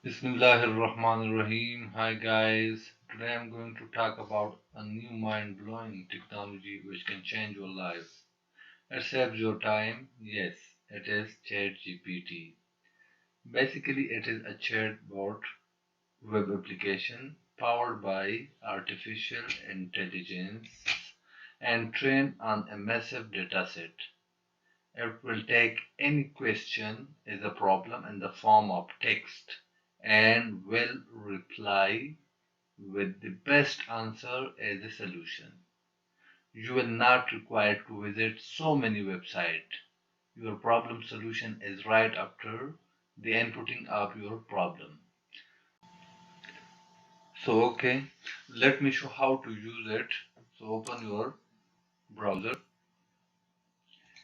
Bismillahirrahmanirrahim. Hi guys. Today I'm going to talk about a new mind-blowing technology which can change your life. It saves your time. Yes, it is ChatGPT. Basically, it is a chatbot web application powered by artificial intelligence and trained on a massive dataset. It will take any question as a problem in the form of text and will reply with the best answer as a solution. You will not require to visit so many websites. Your problem solution is right after the inputting of your problem. So okay, let me show how to use it. So open your browser.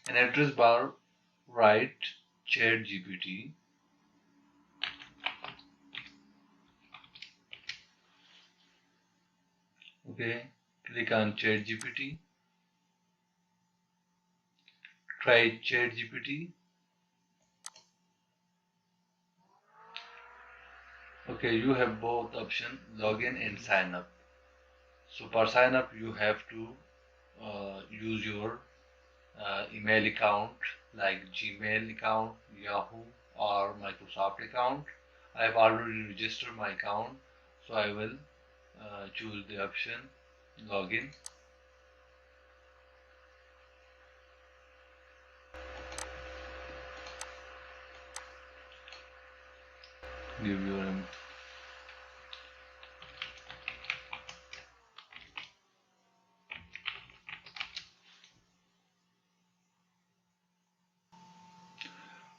In address bar, write ChatGPT. Okay, click on ChatGPT. Try ChatGPT. Okay, you have both option login and sign up. So for sign up, you have to use your email account like Gmail account, Yahoo, or Microsoft account. I have already registered my account, so I will choose the option login. Give your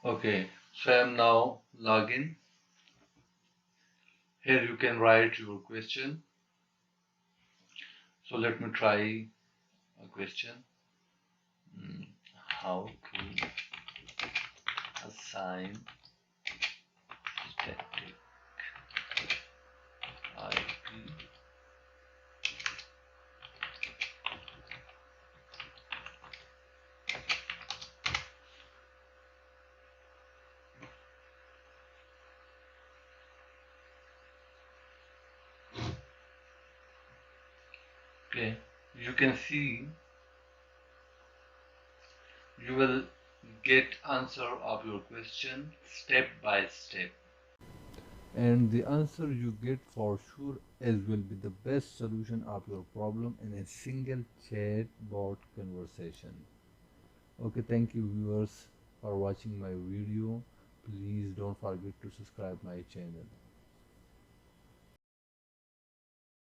okay. So I am now login. Here you can write your question. So let me try a question. How to assign static IP. Okay, you can see you will get answer of your question step by step, and the answer you get for sure as will be the best solution of your problem in a single chat bot conversation. Okay, thank you viewers for watching my video. Please don't forget to subscribe my channel.